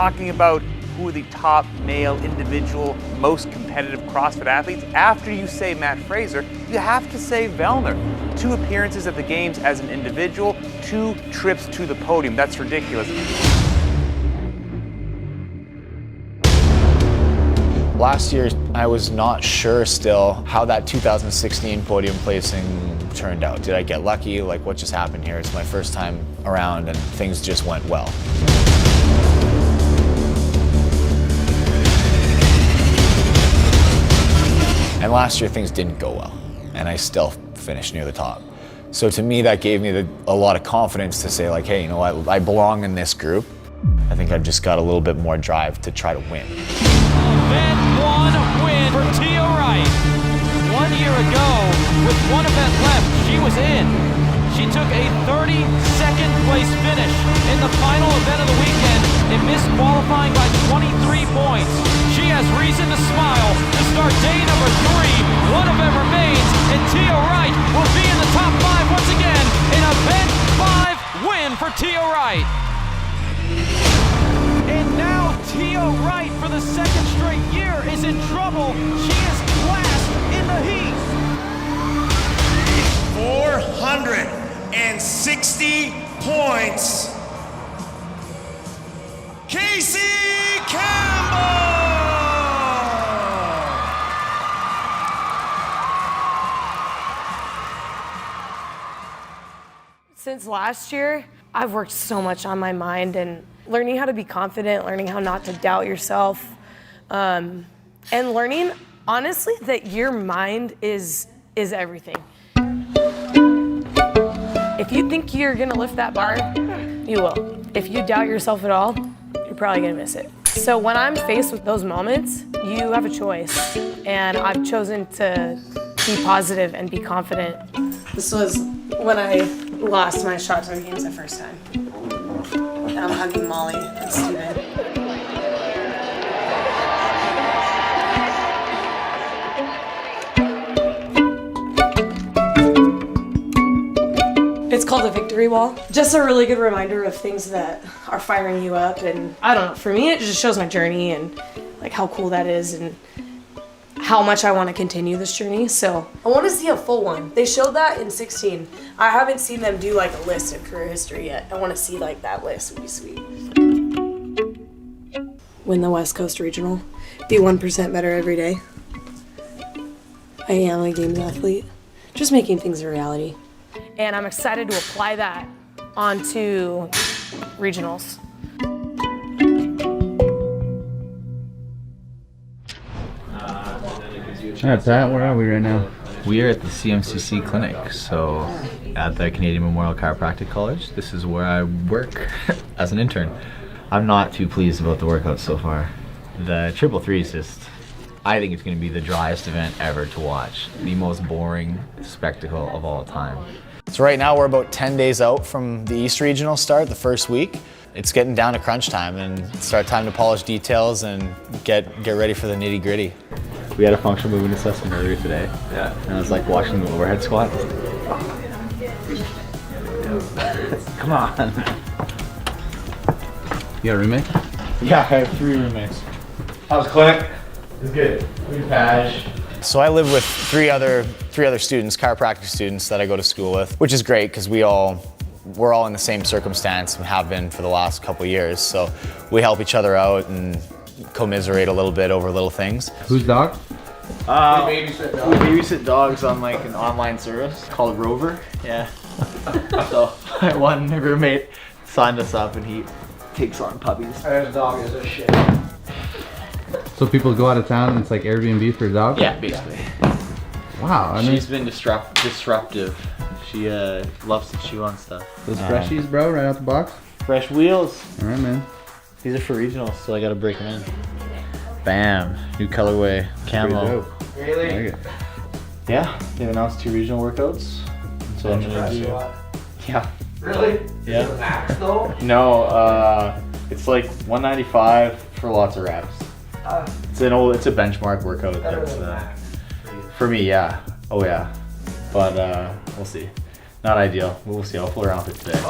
talking about who are the top male individual most competitive CrossFit athletes, after you say Matt Fraser, you have to say Vellner. 2 appearances at the games as an individual, 2 trips to the podium. That's ridiculous. Last year, I was not sure still how that 2016 podium placing turned out. Did I get lucky? Like, what just happened here? It's my first time around and things just went well. And last year things didn't go well, and I still finished near the top. So to me, that gave me a lot of confidence to say, like, hey, you know what, I belong in this group. I think I've just got a little bit more drive to try to win. Event 1 win for Tia Wright. 1 year ago, with 1 event left, she was in. She took a 32nd place finish in the final event of the weekend and missed qualifying by 23 points. She has reason to smile to start day number 3. 1 event remains, and Tia Wright will be in the top 5 once again. An event 5 win for Tia Wright. And now Tia Wright, for the 2nd straight year, is in trouble. She is last in the heat. 460 points. Casey Campbell! Since last year, I've worked so much on my mind and learning how to be confident, learning how not to doubt yourself, and learning, honestly, that your mind is everything. If you think you're gonna lift that bar, you will. If you doubt yourself at all, you're probably gonna miss it. So when I'm faced with those moments, you have a choice, and I've chosen to be positive and be confident. This was when I lost my shot to the games the first time. And I'm hugging Molly and Steven. It's called a victory wall. Just a really good reminder of things that are firing you up, and I don't know, for me it just shows my journey and like how cool that is and how much I want to continue this journey. So I want to see a full one. They showed that in 16. I haven't seen them do like a list of career history yet. I want to see like that list. Would be sweet. Win the West Coast Regional. Be 1% better every day. I am a games athlete. Just making things a reality. And I'm excited to apply that onto regionals. All right, Pat, where are we right now? We are at the CMCC clinic, so at the Canadian Memorial Chiropractic College. This is where I work as an intern. I'm not too pleased about the workouts so far. The 333 is just, I think it's going to be the driest event ever to watch. The most boring spectacle of all time. So right now we're about 10 days out from the East Regional start, the first week. It's getting down to crunch time and start time to polish details and get ready for the nitty gritty. We had a functional movement assessment earlier today. Yeah. And I was like watching the overhead squat. Come on. You got a roommate? Yeah, I have 3 roommates. How's clinic? It's good. Good patch. So I live with three other students, chiropractic students that I go to school with, which is great because we're all in the same circumstance and have been for the last couple of years. So we help each other out and commiserate a little bit over little things. Whose dog? We babysit dogs on like an online service called Rover. Yeah. So one roommate signed us up and he takes on puppies. This dog is a shit. So people go out of town and it's like Airbnb for a dog? Yeah, basically. Wow. She's been disruptive. She loves to chew on stuff. Those freshies, bro, right out the box? Fresh wheels. All right, man. These are for regionals, so I gotta break them in. Bam, new colorway, camo. Really? Like it. Yeah, they've announced 2 regional workouts. So I'm gonna do. Yeah. Really? Yeah. Is it max though? No, it's like 195 for lots of reps. It's a benchmark workout. That's for me, yeah. Oh yeah. But we'll see. Not ideal. We'll see. I'll pull around with it today.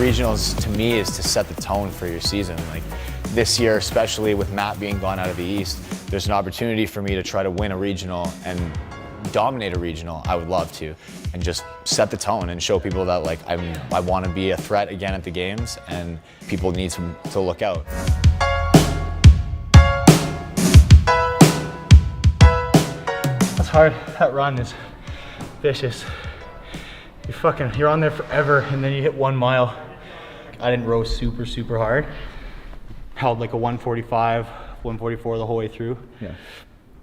regionals to me is to set the tone for your season. Like this year, especially with Matt being gone out of the East, there's an opportunity for me to try to win a regional and dominate a regional. I would love to, and just set the tone and show people that like I want to be a threat again at the games, and people need to look out. That's hard. That run is vicious. You're on there forever, and then you hit 1 mile. I didn't row super hard. Held like a 145, 144 the whole way through. Yeah.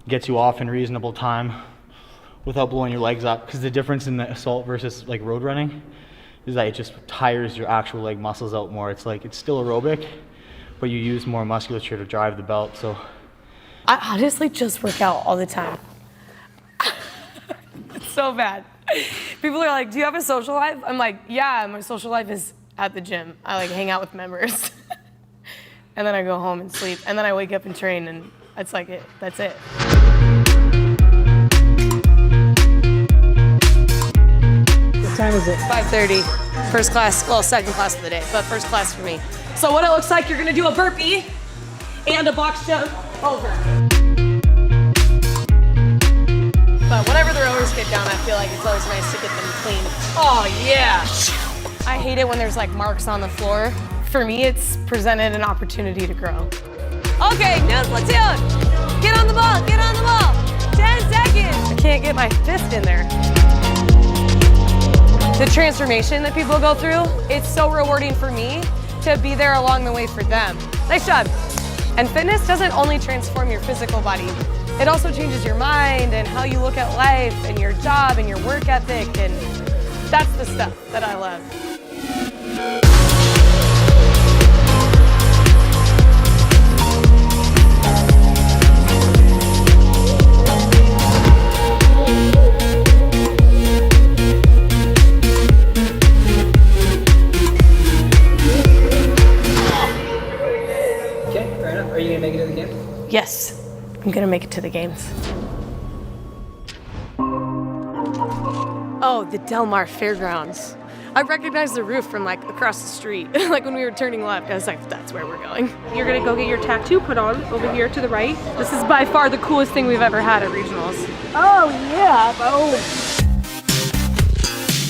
Gets you off in reasonable time without blowing your legs up, because the difference in the assault versus like road running is that it just tires your actual leg muscles out more. It's like, it's still aerobic, but you use more musculature to drive the belt. So I honestly just work out all the time. It's so bad. People are like, do you have a social life? I'm like, yeah, my social life is at the gym. I like hang out with members. And then I go home and sleep. And then I wake up and train, and that's like it. That's it. What time is it? 5:30. First class, well, second class of the day, but first class for me. So what it looks like, you're gonna do a burpee and a box jump over. But whenever the rowers get down, I feel like it's always nice to get them clean. Oh yeah. I hate it when there's like marks on the floor. For me, it's presented an opportunity to grow. Okay, now platoon. Get on the ball, get on the ball. 10 seconds. I can't get my fist in there. The transformation that people go through, it's so rewarding for me to be there along the way for them. Nice job. And fitness doesn't only transform your physical body, it also changes your mind and how you look at life and your job and your work ethic, and that's the stuff that I love. Okay, fair enough. Are you gonna make it to the game? Yes, I'm gonna make it to the games. Oh, the Del Mar Fairgrounds. I recognized the roof from like across the street. Like when we were turning left, I was like, that's where we're going. You're gonna go get your tattoo put on over here to the right. This is by far the coolest thing we've ever had at regionals. Oh yeah, oh.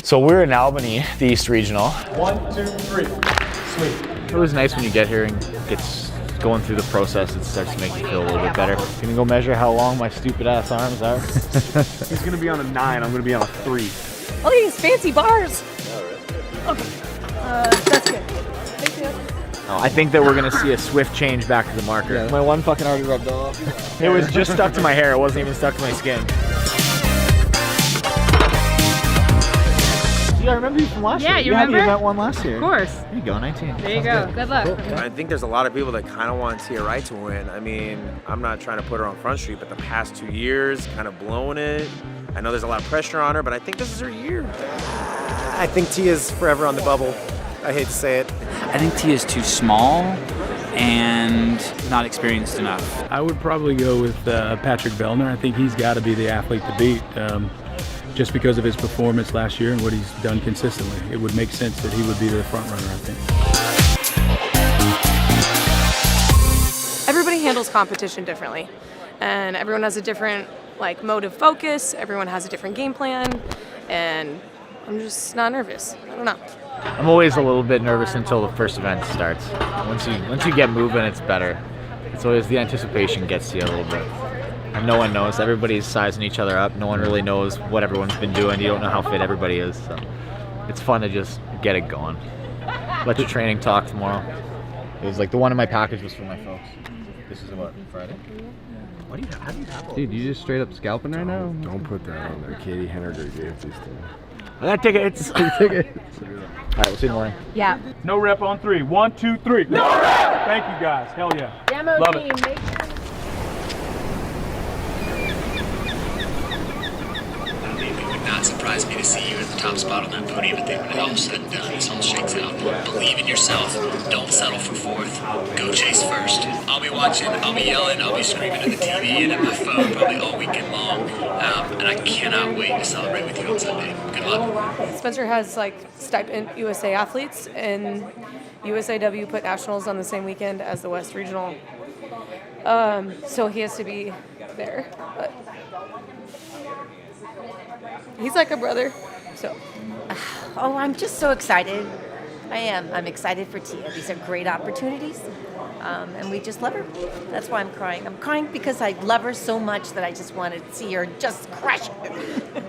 So we're in Albany, the East Regional. 1, 2, 3. Sweet. It was nice when you get here and gets going through the process. It starts to make you feel a little bit better. Gonna go measure how long my stupid ass arms are. He's gonna be on a 9, I'm gonna be on a 3. Look at these fancy bars. Okay, that's good. Thank you. I think that we're gonna see a swift change back to the marker. Yeah. My one fucking already rubbed off. It was just stuck to my hair. It wasn't even stuck to my skin. Yeah, I remember you from last year. Yeah, you had remember? the event one last year. Of course. There you go, 19. There you go. Good luck. I think there's a lot of people that kind of want Tia Wright to win. I mean, I'm not trying to put her on Front Street, but the past 2 years, kind of blowing it. I know there's a lot of pressure on her, but I think this is her year. I think Tia's forever on the bubble. I hate to say it. I think Tia's too small and not experienced enough. I would probably go with Patrick Vellner. I think he's got to be the athlete to beat. Just because of his performance last year and what he's done consistently. It would make sense that he would be the front runner, I think. Everybody handles competition differently, and everyone has a different like mode of focus. Everyone has a different game plan, and I'm just not nervous. I don't know. I'm always a little bit nervous until the first event starts. Once you get moving, it's better. It's always the anticipation gets to you a little bit. And no one knows. Everybody's sizing each other up. No one really knows what everyone's been doing. You don't know how fit everybody is. So it's fun to just get it going. Let your training talk tomorrow. It was like the one in my package was for my folks. This is what, Friday? What do you have? How do you have? Dude, you just straight up scalping right now? Don't put that on there. Katie Henniger gave these to me. I got tickets. Tickets. All right, we'll see you in the morning. Yeah. No rep on 3. 1, 2, 3. No rep! Thank you guys. Hell yeah. Demo Love team, it. make sure. not surprise me to see you at the top spot on that podium at the end. When it all said and done, this all shakes out. Believe in yourself. Don't settle for fourth. Go chase first. I'll be watching. I'll be yelling. I'll be screaming at the TV and at my phone probably all weekend long. And I cannot wait to celebrate with you on Sunday. Good luck. Spencer has like stipend USA athletes, and USAW put nationals on the same weekend as the West Regional. So he has to be there. But he's like a brother, so. Oh, I'm just so excited. I am. I'm excited for Tia. These are great opportunities, and we just love her. That's why I'm crying. I'm crying because I love her so much that I just want to see her just crush it.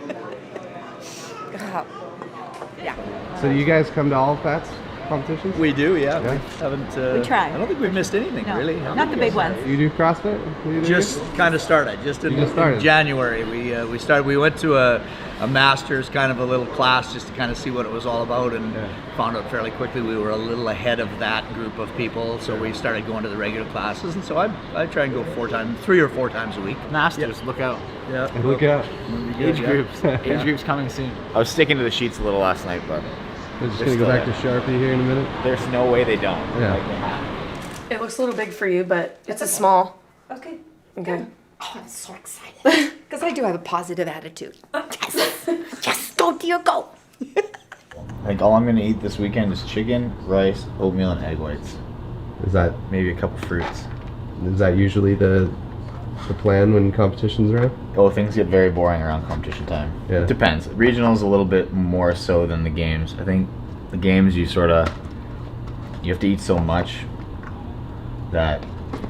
Yeah. So do you guys come to all Pat's competitions? We do, yeah. Yeah. We haven't. We try. I don't think we've missed anything, No, really. not the big ones. You do CrossFit? Just kind of started. Just in January. We started. We went to a master's, kind of a little class, just to kind of see what it was all about, and found out fairly quickly we were a little ahead of that group of people. So we started going to the regular classes, and so I try and go 3 or 4 times a week. Masters, look out. Yeah. Look out. Age groups. Age groups coming soon. I was sticking to the sheets a little last night, but We're just going to go back to Sharpie here in a minute. there's no way they don't. Yeah. Like, they have. It looks a little big for you, but it's a small. Okay. Okay. Oh, I'm so excited because I do have a positive attitude. Yes, yes, go Tia, go. I think all I'm going to eat this weekend is chicken, rice, oatmeal, and egg whites. Is that Maybe a couple fruits. is that usually the plan when competitions are around? Oh, things get very boring around competition time. Yeah. It depends. Regionals a little bit more so than the games. I think the games you have to eat so much that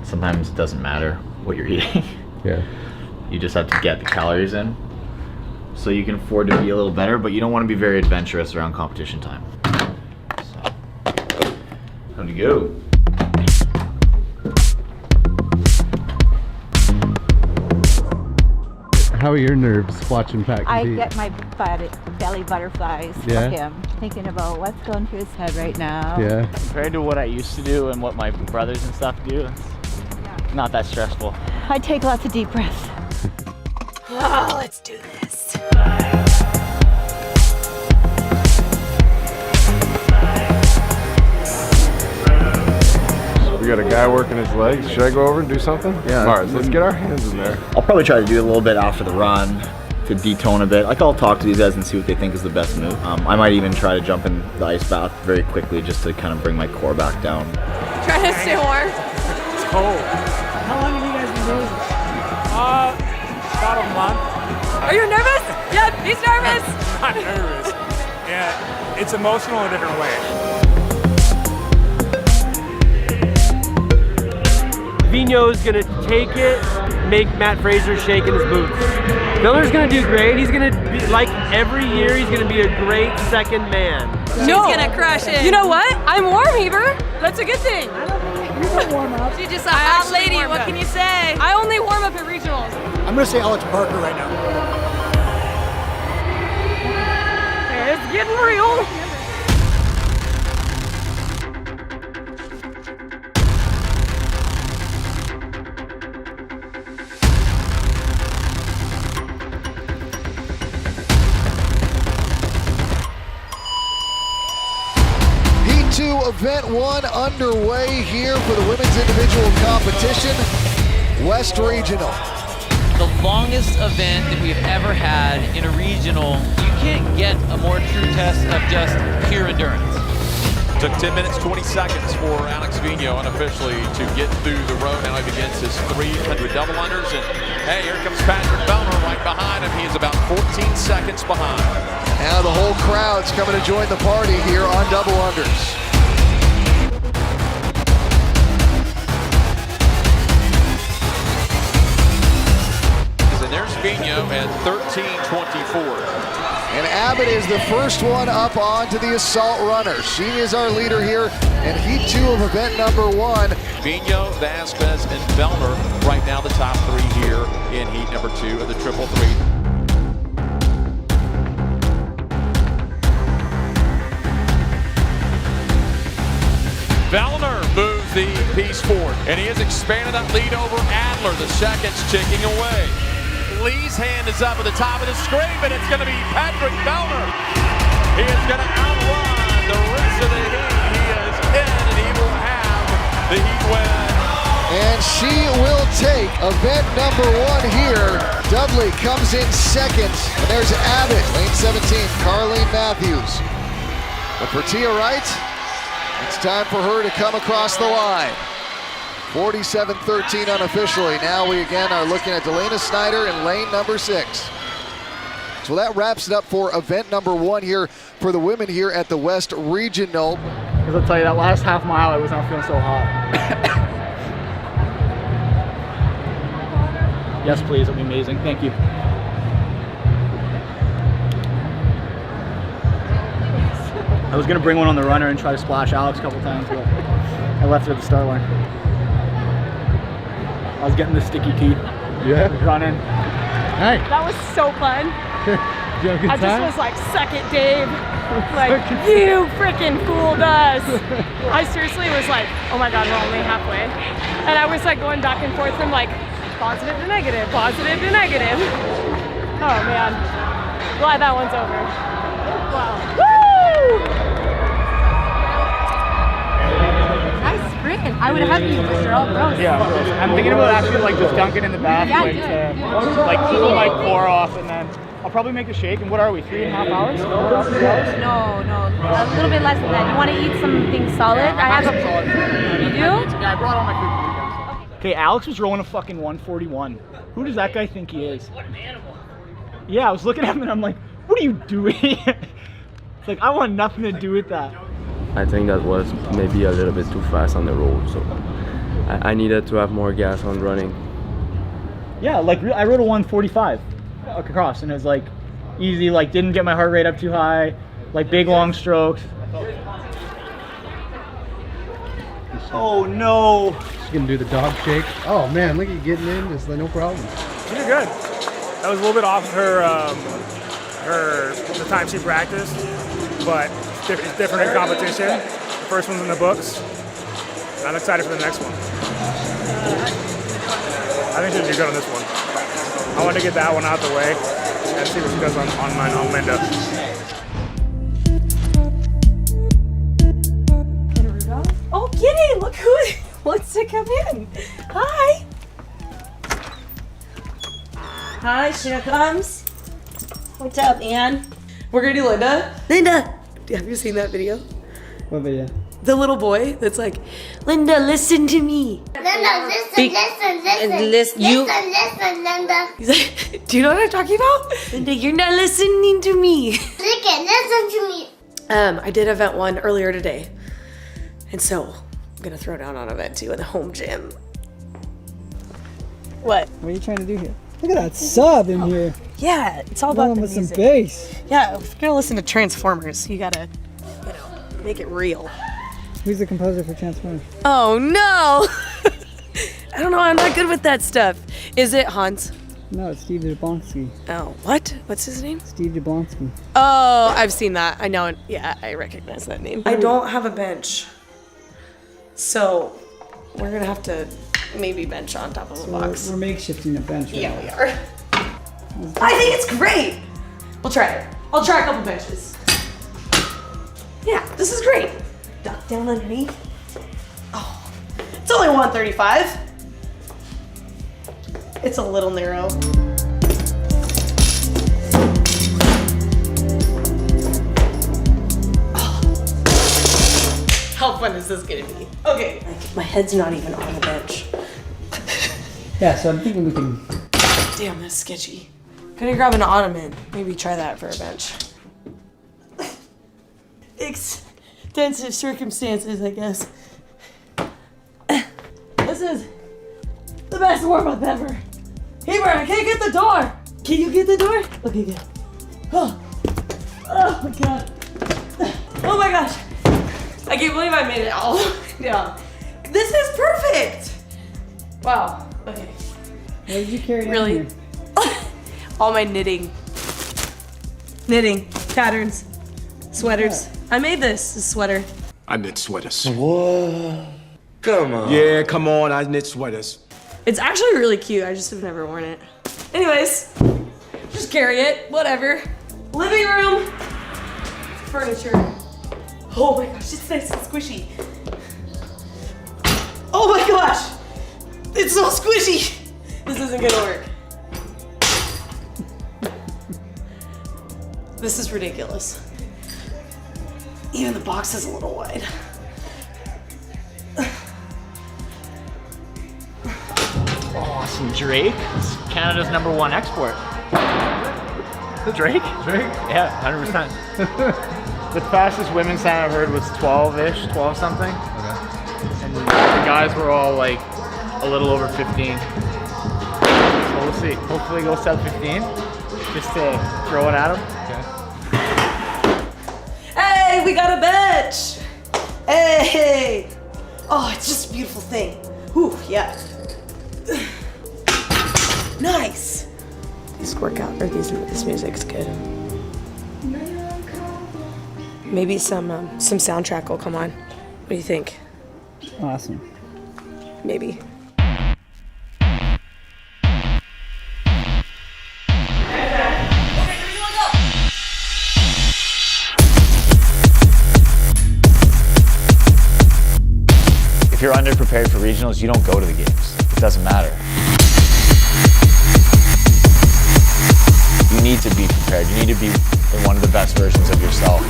sometimes it doesn't matter what you're eating. Yeah. You just have to get the calories in. So you can afford to be a little better, but you don't want to be very adventurous around competition time. So, time to go. How are your nerves watching Pat I compete? get my belly butterflies Yeah? for him, thinking about what's going through his head right now. Yeah. Compared to what I used to do and what my brothers and stuff do, it's not that stressful. I take lots of deep breaths. Oh, let's do this. We got a guy working his legs. Should I go over and do something? Yeah. All right, let's get our hands in there. I'll probably try to do a little bit after the run to detone a bit. Like, I'll talk to these guys and see what they think is the best move. I might even try to jump in the ice bath very quickly just to kind of bring my core back down. Trying to stay warm. It's cold. How long have you guys been doing this? About a month. Are you nervous? Yep, he's nervous. I'm nervous. Yeah, it's emotional in a different way. Vino's gonna take it, make Matt Fraser shake in his boots. Vellner's gonna do great. He's gonna be, like every year, he's gonna be a great second man. She's gonna crush it. You know what? I'm warm, Heber. That's a good thing. You don't warm up. She's just a hot lady. What can you say? I only warm up at regionals. I'm gonna say Alex Parker right now. It's getting real. Heat 2 Event 1 underway here for the women's individual competition, West Regional. The longest event that we've ever had in a regional. You can't get a more true test of just pure endurance. Took 10 minutes, 20 seconds for Alex Vino unofficially to get through the row. Now he begins his 300 double unders. And hey, here comes Patrick Vellner right behind him. He is about 14 seconds behind. Now the whole crowd's coming to join the party here on double unders. And there's Vino at 13:24. And Abbott is the first one up onto the assault runner. She is our leader here in Heat 2 of event number 1. Vino, Vasquez, and Vellner right now the top 3 here in heat number 2 of the triple three. Vellner moves the piece forward, and he has expanded that lead over Adler. The seconds ticking away. Lee's hand is up at the top of the screen, but it's going to be Patrick Vellner. He is going to outrun the rest of the heat. He is in, and he will have the heat win. And she will take event number 1 here. Dudley comes in second. And there's Abbott, lane 17, Carleen Matthews. But for Tia Wright, it's time for her to come across the line. 47-13 unofficially. Now we again are looking at Delana Snyder in lane number 6. So that wraps it up for event number 1 here for the women here at the West Regional. Because I'll tell you, that last half mile I was not feeling so hot. Yes, please. It'll be amazing. Thank you. I was going to bring one on the runner and try to splash Alex a couple times, but I left it at the start line. I was getting the sticky teeth. Yeah? Running. Hey. That was so fun. Did you have a good I time? just was like, suck it, Dave. Like, you freaking fooled us. I seriously was like, oh my God, we're only halfway. And I was like going back and forth from like positive to negative, positive to negative. Oh man, glad that one's over. Wow. Woo! Nice sprint. I would have had you, but you're all gross. Yeah, I'm thinking about actually like just dunking in the bath, Yeah, like cool my core off, and then I'll probably make a shake. And what are we, 3.5 hours? 4 hours? No, a little bit less than that. You want to eat something solid? I have a. You do? Yeah, I brought all my food. Okay, Alex was rolling a fucking 141. Who does that guy think he is? What an animal. Yeah, I was looking at him and I'm like, what are you doing? It's like, I want nothing to do with that. I think that was maybe a little bit too fast on the road, so I needed to have more gas on running. Yeah, like I rode a 145 across and it was like easy, like didn't get my heart rate up too high, like big long strokes. Oh no! She's gonna do the dog shake. Oh man, look at you getting in, just like no problem. She did good. That was a little bit off the time she practiced, but it's different in competition. The first one's in the books. I'm excited for the next one. I think she'll do good on this one. I want to get that one out the way and see what she does on Linda. Oh, Kitty, look who wants to come in. Hi. Hi, she comes. What's up, Ann? We're gonna do Linda. Linda, have you seen that video? What video? The little boy that's like, Linda, listen to me. Linda, listen, Linda. He's like, do you know what I'm talking about? Linda, you're not listening to me. Listen to me. I did event 1 earlier today. And so, I'm gonna throw down on event 2 in the home gym. What? What are you trying to do here? Look at that sub in here. Yeah, it's all about the with music. some bass. Yeah, if you're gonna listen to Transformers, you gotta, make it real. Who's the composer for Transformers? Oh no! I don't know, I'm not good with that stuff. Is it Hans? No, it's Steve Jablonski. Oh, what? What's his name? Steve Jablonski. Oh, I've seen that. I know it. Yeah, I recognize that name. I don't have a bench. So, we're gonna have to maybe bench on top of a box. We're makeshifting a bench right Yeah, now. we are. I think it's great. We'll try it. I'll try a couple benches. Yeah, this is great. Duck down underneath. Oh, it's only 135. It's a little narrow. Oh. How fun is this gonna be? Okay, my head's not even on the bench. Yeah, so I'm thinking we can... Damn, that's sketchy. Gonna grab an ottoman. Maybe try that for a bench. Extensive circumstances, I guess. This is the best warm-up ever. Heber, I can't get the door. Can you get the door? Okay, good. Oh my god. Oh my gosh. I can't believe I made it all down. This is perfect. Wow. Okay. What did you carry down Really? here? All my knitting. Knitting, patterns, sweaters. I made this sweater. I knit sweaters. What? Come on. Yeah, come on, I knit sweaters. It's actually really cute. I just have never worn it. Anyways, just carry it, whatever. Living room, furniture. Oh my gosh, it's nice and squishy. Oh my gosh, it's so squishy. This isn't gonna work. This is ridiculous. Even the box is a little wide. Oh, some Drake. It's Canada's #1 export. The Drake? Drake? Yeah, 100%. The fastest women's time I've heard was 12-ish, 12 something. Okay. And the guys were all like a little over 15. So we'll see. Hopefully go sub 15, just to throw it at them. Okay. Hey, we got a bench. Hey. Oh, it's just a beautiful thing. Whew, yeah. Nice. This workout or this music's good. Maybe some soundtrack will come on. What do you think? Awesome. Maybe. If you're underprepared for regionals, you don't go to the games. It doesn't matter. You need to be prepared. You need to be in one of the best versions of yourself.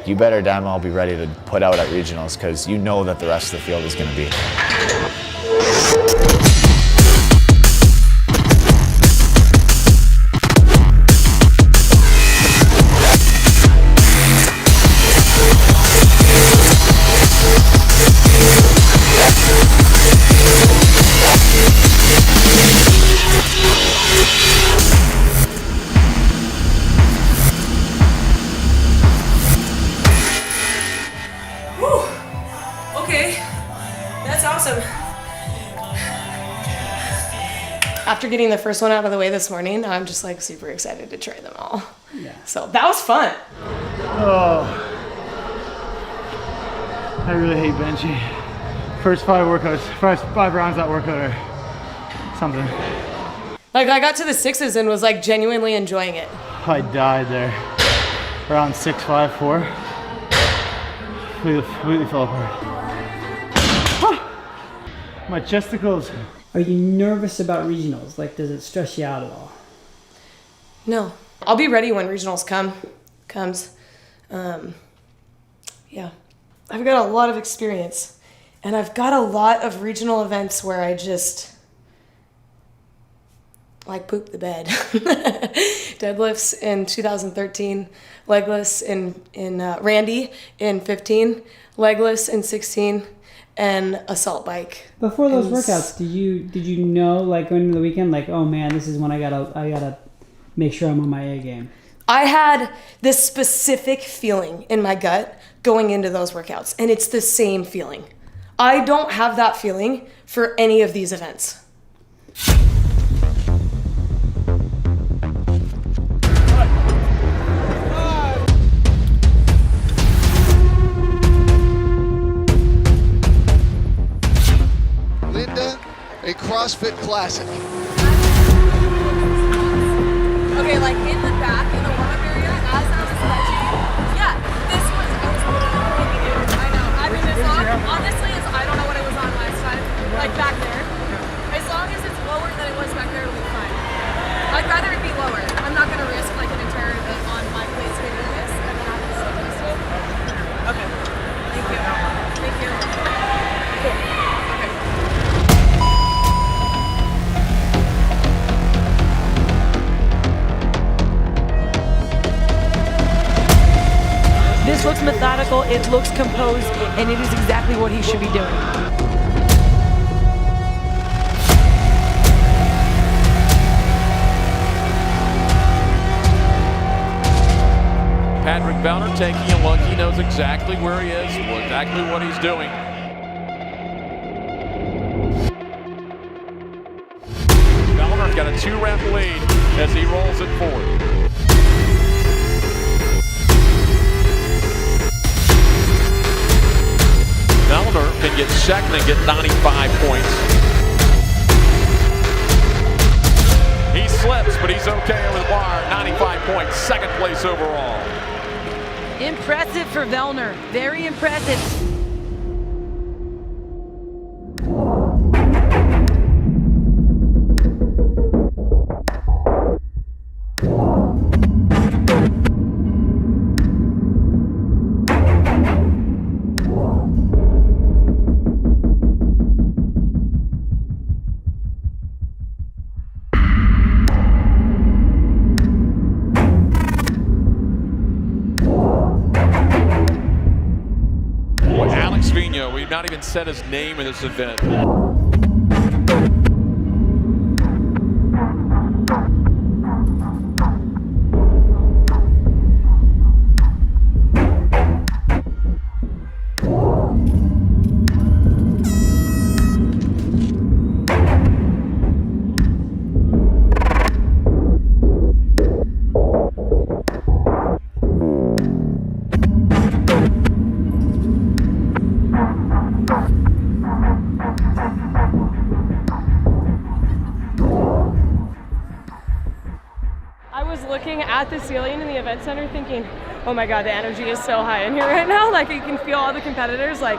You better damn well be ready to put out at regionals because you know that the rest of the field is going to be. After getting the first one out of the way this morning, I'm just like super excited to try them all. Yeah. So that was fun. Oh, I really hate benching. First 5 workouts, first 5 rounds that workout are something. Like I got to the 6s and was like genuinely enjoying it. I died there. Around 6, 5, 4. Completely fell apart. My chesticles. Are you nervous about regionals? Like, does it stress you out at all? No. I'll be ready when regionals comes. Yeah. I've got a lot of experience. And I've got a lot of regional events where I just like poop the bed. Deadlifts in 2013, legless in Randy in 15, legless in 16. And assault bike. Before those workouts, did you know, like going into the weekend, like, oh man, this is when I gotta make sure I'm on my A game? I had this specific feeling in my gut going into those workouts, and it's the same feeling. I don't have that feeling for any of these events. A CrossFit Classic. Okay, like in the back, in the warm-up area, as I was stretching, yeah, this was, I know. I mean, as long, honestly, I don't know what it was on last time, like back there. As long as it's lower than it was back there, it'll be fine. I'd rather it be lower. I'm not going to risk like an entire event on my place getting this and then having to stay this. Okay. Thank you. Thank you. Cool. This looks methodical, it looks composed, and it is exactly what he should be doing. Patrick Vellner taking a look. He knows exactly where he is, exactly what he's doing. Vellner's got a 2-rep lead as he rolls it forward. get second and get 95 points. He slips, but he's okay over the bar. 95 points, second place overall. Impressive for Vellner. Very impressive. We've not even said his name in this event. Looking at the ceiling in the event center thinking, oh my god, the energy is so high in here right now. Like you can feel all the competitors like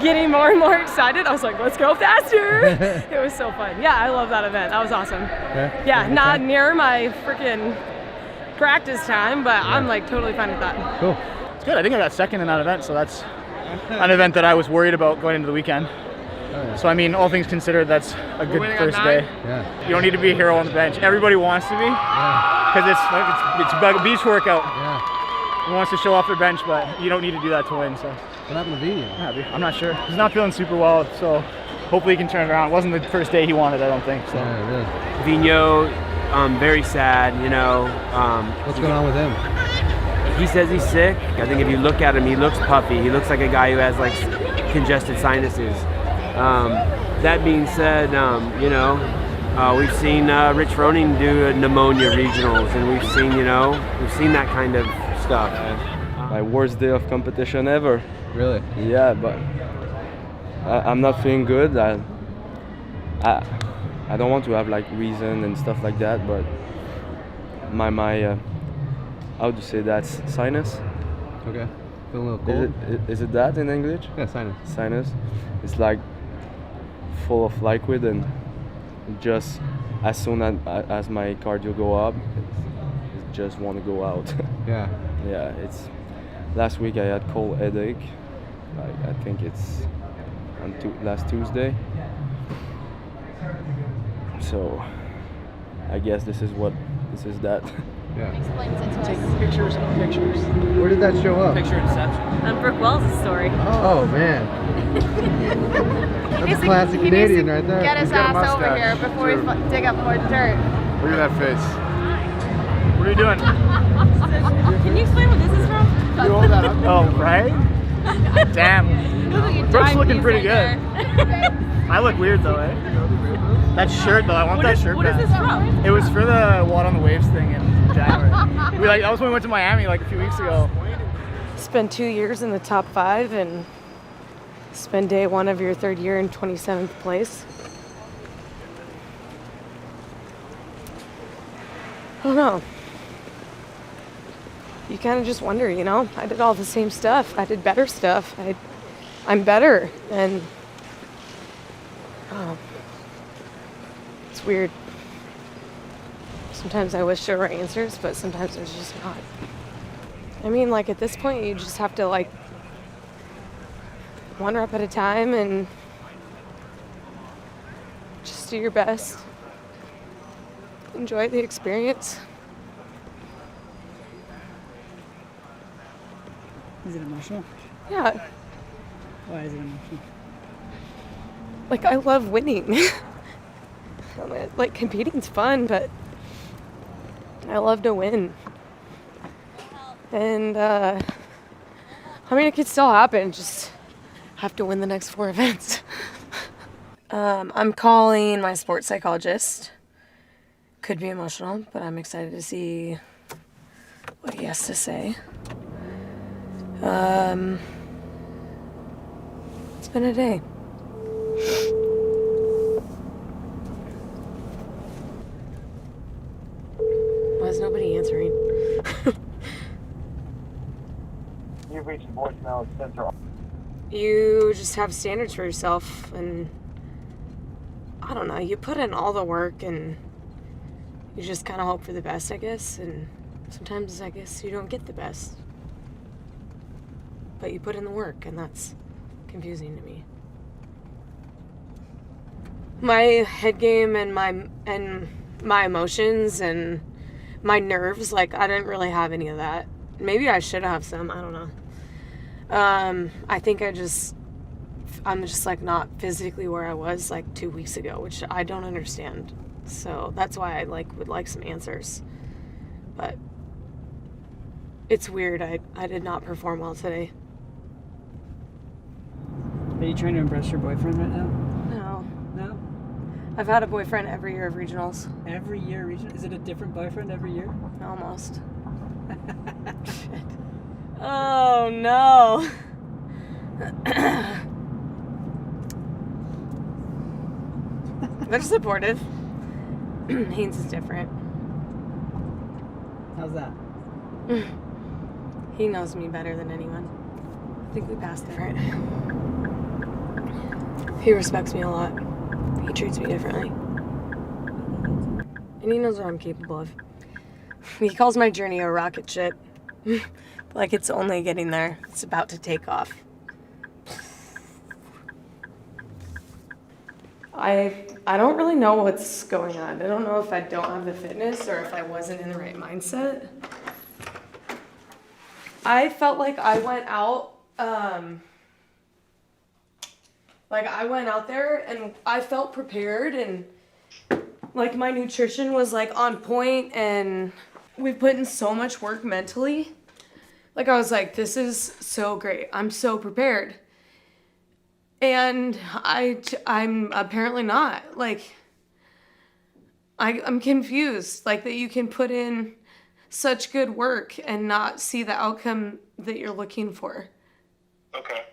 getting more and more excited. I was like, let's go faster. It was so fun. Yeah, I love that event. That was awesome. Yeah, not near my freaking practice time, but I'm like totally fine with that. Cool. It's good. I think I got second in that event, so that's an event that I was worried about going into the weekend. So I mean, all things considered, that's a good first day. Yeah. You don't need to be a hero on the bench. Everybody wants to be, because it's a beach workout. Yeah. He wants to show off their bench, but you don't need to do that to win. So. What happened to Vellner? I'm not sure. He's not feeling super well, so hopefully he can turn it around. It wasn't the first day he wanted, I don't think. So. Yeah, really. Vellner, very sad. You know. What's going on with him? He says he's sick. I think if you look at him, he looks puffy. He looks like a guy who has like congested sinuses. That being said, you know, we've seen Rich Froning do pneumonia regionals, and we've seen that kind of stuff. My worst day of competition ever. Really? Yeah, but I'm not feeling good. I don't want to have like reason and stuff like that, but my how do you say that? Sinus? Okay. Feeling a little cold? Is it that in English? Yeah, sinus. Sinus. It's like full of liquid, and just as soon as my cardio go up, it just want to go out. Yeah. Yeah, it's last week I had cold headache. Like I think it's on last Tuesday. So I guess this is that. Yeah. Take pictures. Where did that show up? Picture inception. On Brooke Wells' story. Oh man. That's a classic Canadian right there. Get his ass over here before we dig up more dirt. Look at that face. What are you doing? Can you explain what this is from? You hold that up. Oh, right? Damn. Brooke's looking pretty good. I look weird though, eh? That shirt though, I want that shirt back. What is this from? It was for the Watt on the Waves thing in January. That was when we went to Miami like a few weeks ago. Spend 2 years in the top 5 and spend day 1 of your 3rd year in 27th place. I don't know. You kind of just wonder, you know? I did all the same stuff. I did better stuff. I'm better, and it's weird. Sometimes I wish there were answers, but sometimes there's just not. I mean, like at this point, you just have to like 1 rep at a time and just do your best. Enjoy the experience. Is it emotional? Yeah. Why is it emotional? Like, I love winning. Like, competing's fun, but I love to win. And, I mean, it could still happen, just have to win the next 4 events. I'm calling my sports psychologist. Could be emotional, but I'm excited to see what he has to say. It's been a day. Why is nobody answering? You've reached the voicemail center. You just have standards for yourself, and I don't know, you put in all the work and you just kind of hope for the best, I guess, and sometimes I guess you don't get the best. But you put in the work, and that's confusing to me. My head game and my emotions and my nerves, like, I didn't really have any of that. Maybe I should have some, I don't know. I think I'm just like not physically where I was like 2 weeks ago, which I don't understand. So that's why I would like some answers. But it's weird. I did not perform well today. Are you trying to impress your boyfriend right now? No. No? I've had a boyfriend every year of regionals. Every year regional? Is it a different boyfriend every year? Almost. Shit. Oh no. They're supportive. Haynes is different. How's that? He knows me better than anyone. I think we passed different. He respects me a lot. He treats me differently. And he knows what I'm capable of. He calls my journey a rocket ship. Like it's only getting there. It's about to take off. I don't really know what's going on. I don't know if I don't have the fitness or if I wasn't in the right mindset. I felt like I went out, I went out there and I felt prepared and like my nutrition was like on point and we put in so much work mentally. Like I was like, this is so great. I'm so prepared. And I'm apparently not. Like, I'm confused. Like that you can put in such good work and not see the outcome that you're looking for. Okay.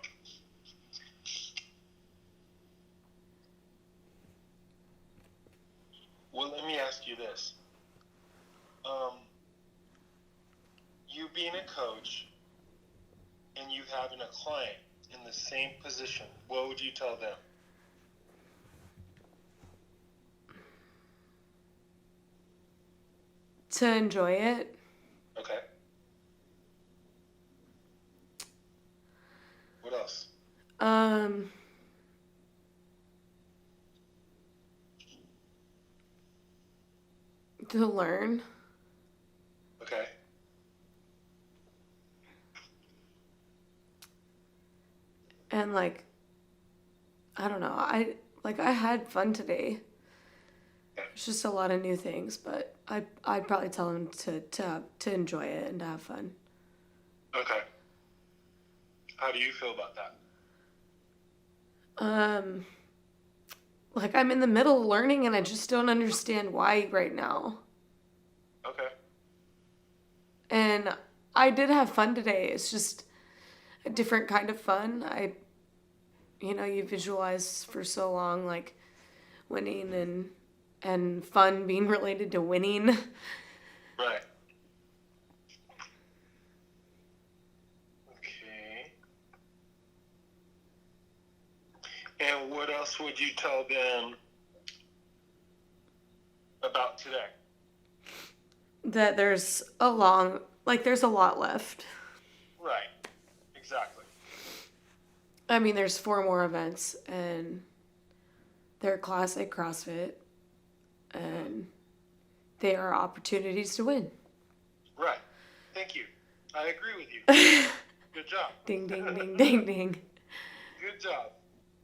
Well, let me ask you this. You being a coach and you having a client in the same position, what would you tell them? To enjoy it. Okay. What else? To learn. Okay. And like, I don't know. I had fun today. It's just a lot of new things, but I'd probably tell them to enjoy it and to have fun. Okay. How do you feel about that? Like I'm in the middle of learning and I just don't understand why right now. Okay. And I did have fun today. It's just a different kind of fun. You visualize for so long like winning and fun being related to winning. Right. Okay. And what else would you tell them about today? That there's a lot left. Right. Exactly. I mean, there's 4 more events and they're classic CrossFit and they are opportunities to win. Right. Thank you. I agree with you. Good job. Ding, ding, ding, ding, ding. Good job.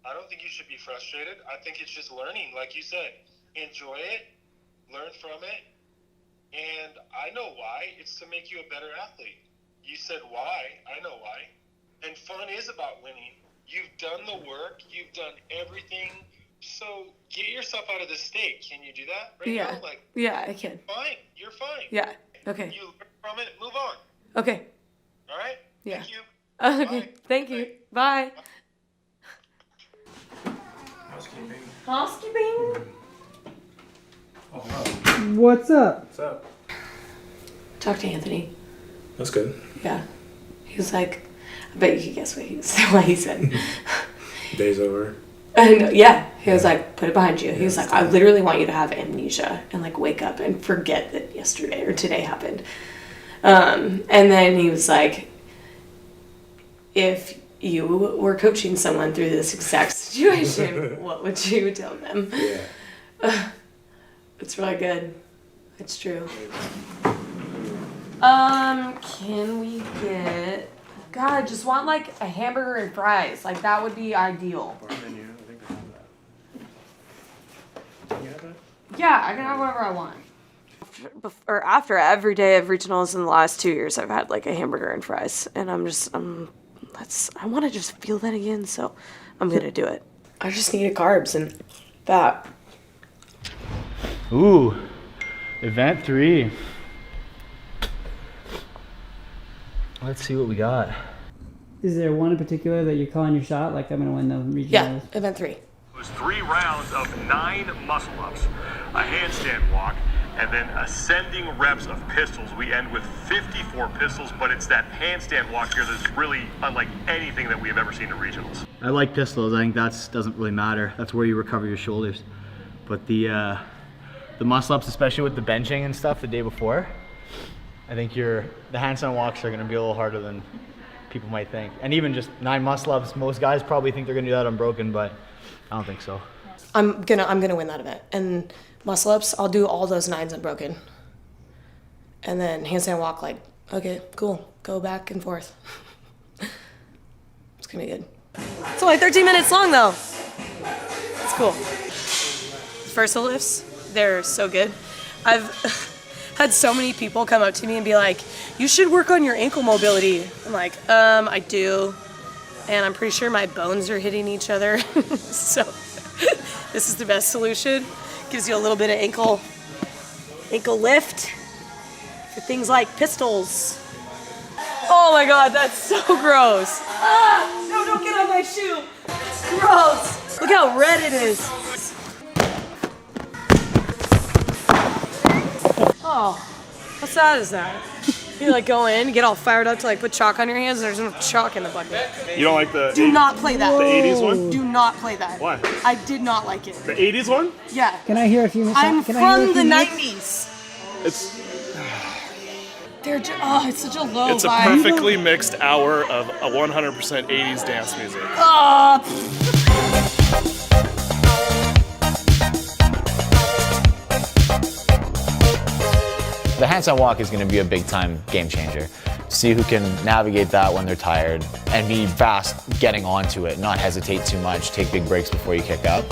I don't think you should be frustrated. I think it's just learning, like you said. Enjoy it, learn from it, and I know why. It's to make you a better athlete. You said why. I know why. And fun is about winning. You've done the work. You've done everything. So get yourself out of this state. Can you do that right now? Yeah, I can. Fine. You're fine. Yeah. Okay. You learn from it. Move on. Okay. All right? Yeah. Thank you. Okay. Thank you. Bye. Housekeeping. What's up? What's up? Talk to Anthony. That's good. Yeah. He was like, I bet you can guess what he said. Day's over. And yeah, he was like, put it behind you. He was like, I literally want you to have amnesia and like wake up and forget that yesterday or today happened. And then he was like, if you were coaching someone through this exact situation, what would you tell them? Yeah. It's really good. It's true. Can we get... God, I just want like a hamburger and fries. Like that would be ideal. Yeah, I can have whatever I want. Or after every day of regionals in the last 2 years, I've had like a hamburger and fries, and I want to just feel that again, so I'm gonna do it. I just needed carbs and fat. Ooh, event 3. Let's see what we got. Is there one in particular that you're calling your shot? Like, I'm going to win the regionals? Yeah, event 3. It was 3 rounds of 9 muscle-ups, a handstand walk, and then ascending reps of pistols. We end with 54 pistols, but it's that handstand walk here that's really unlike anything that we have ever seen in regionals. I like pistols. I think that doesn't really matter. That's where you recover your shoulders. But the muscle-ups, especially with the benching and stuff the day before, I think the handstand walks are going to be a little harder than people might think. And even just 9 muscle-ups, most guys probably think they're going to do that unbroken, but I don't think so. I'm gonna win that event. And muscle-ups, I'll do all those 9s unbroken. And then handstand walk, like, okay, cool. Go back and forth. It's gonna be good. It's only 13 minutes long, though. It's cool. Versa lifts, they're so good. I've had so many people come up to me and be like, you should work on your ankle mobility. I'm like, I do. And I'm pretty sure my bones are hitting each other. So this is the best solution. Gives you a little bit of ankle lift for things like pistols. Oh my God, that's so gross. Ah, no, don't get on my shoe. Gross. Look how red it is. Oh, how sad is that? You like go in, get all fired up to like put chalk on your hands, and there's no chalk in the bucket. You don't like the... Do not play that. The 80s one? Do not play that. Why? I did not like it. The 80s one? Yeah. Can I hear a few? I'm can I hear from a the few 90s. It's... It's such a low It's a vibe. perfectly mixed hour of a 100% 80s dance music. The handstand walk is going to be a big time game changer. See who can navigate that when they're tired and be fast getting onto it, not hesitate too much, take big breaks before you kick up.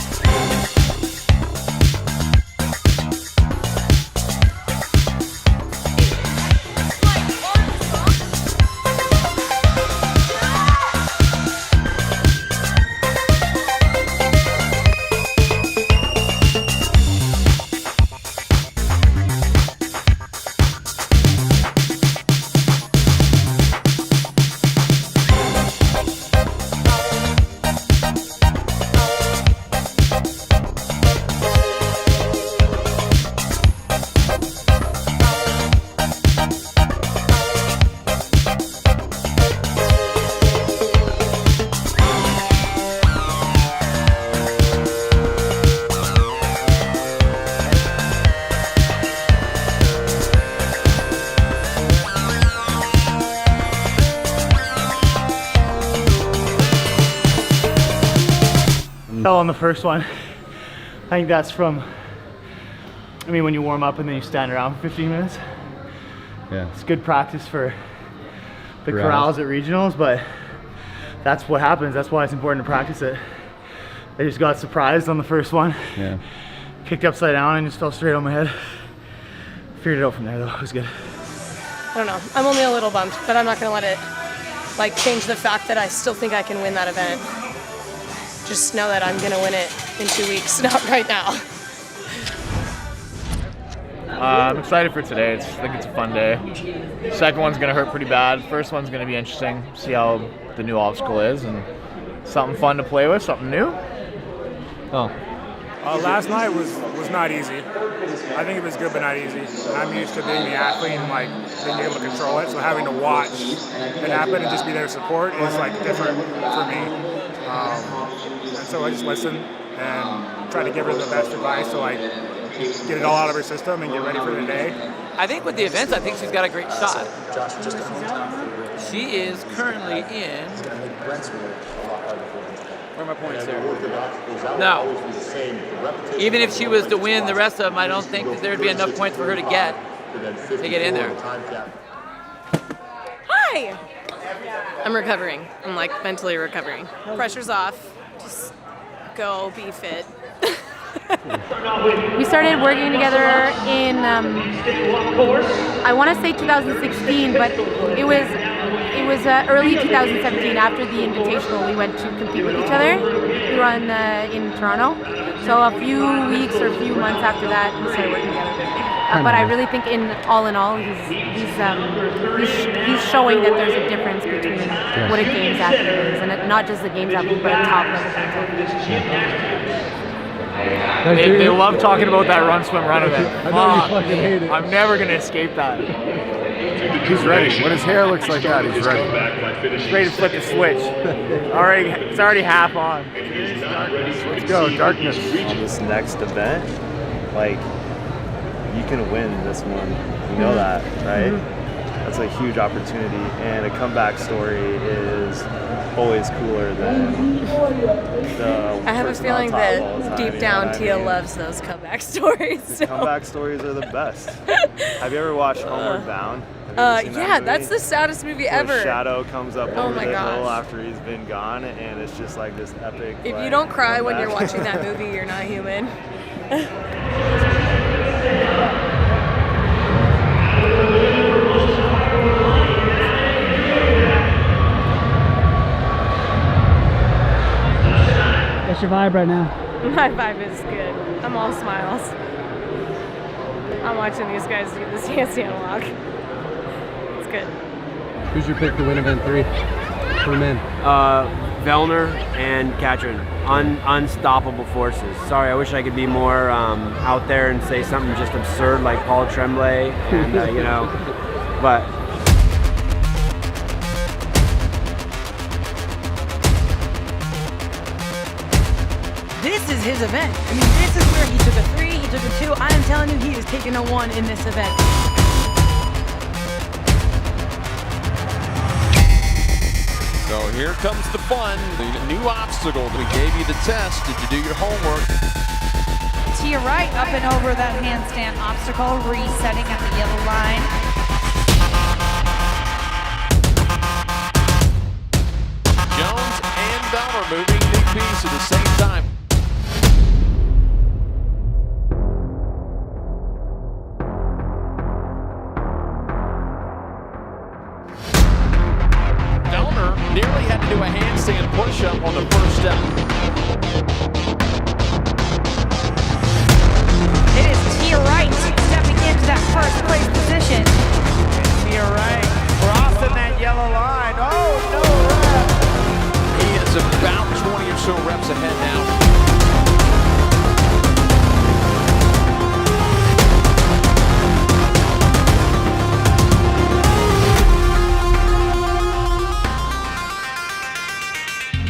Fell on the first one. I think that's from, when you warm up and then you stand around for 15 minutes. Yeah. It's good practice for the Corrals. corrals at regionals, but that's what happens. That's why it's important to practice it. I just got surprised on the first one. Yeah. Kicked upside down and just fell straight on my head. Figured it out from there though, it was good. I don't know. I'm only a little bummed, but I'm not gonna let it like change the fact that I still think I can win that event. Just know that I'm gonna win it in 2 weeks, not right now. I'm excited for today. I think it's a fun day. Second one's gonna hurt pretty bad. First one's gonna be interesting. See how the new obstacle is and something fun to play with, something new. Oh, Last night was not easy. I think it was good, but not easy. I'm used to being the athlete and like being able to control it, so having to watch it happen and just be there to support is like different for me. And so I just listen and try to give her the best advice to like get it all out of her system and get ready for the day. I think with the events, I think she's got a great shot. She is currently in. Where are my points here? No. Even if she was to win the rest of them, I don't think that there'd be enough points for her to get in there. Hi! I'm recovering. I'm like mentally recovering. Pressure's off. Just go be fit. We started working together in, I want to say 2016, but it was early 2017 after the Invitational. We went to compete with each other. We were in Toronto. So a few weeks or a few months after that, we started working together. But I really think all in all, he's showing that there's a difference between what a games athlete is, and not just a games athlete, but a top level games athlete. They love talking about that run, swim, run event. I know you fucking hate it. I'm never gonna escape that. He's ready. When his hair looks like that, he's ready. He's ready to flip the switch. It's already half on. Let's go, darkness. This next event, like, you can win this one. You know that, right? That's a huge opportunity, and a comeback story is always cooler than the I have a person feeling on top all the that time, deep you know down what I Tia mean? loves those comeback stories. So. Comeback stories are the best. Have you ever watched Homeward Bound? Have you ever seen that Yeah, movie? that's the saddest movie Where ever. Shadow comes up over the my hill gosh. after he's been gone, and it's just like this epic. If like, you don't cry when you're comeback. watching that movie, you're not human. What's your vibe right now? My vibe is good. I'm all smiles. I'm watching these guys do this handstand walk. It's good. Who's your pick to win event 3 for men? Vellner and Katrin, unstoppable forces. Sorry, I wish I could be more out there and say something just absurd like Paul Tremblay, and but. This is his event. I mean, this is where he took a 3, he took a 2. I am telling you, he is taking a 1 in this event. So here comes the fun, the new obstacle. We gave you the test. Did you do your homework? Tia Wright up and over that handstand obstacle, resetting at the yellow line. Jones and Vellner moving big piece at the same time. Vellner nearly had to do a handstand push-up on the first step. It is Tia Wright stepping into that first place position. Tia Wright crossing that yellow line. Oh, no rep. He is about 20 or so reps ahead now.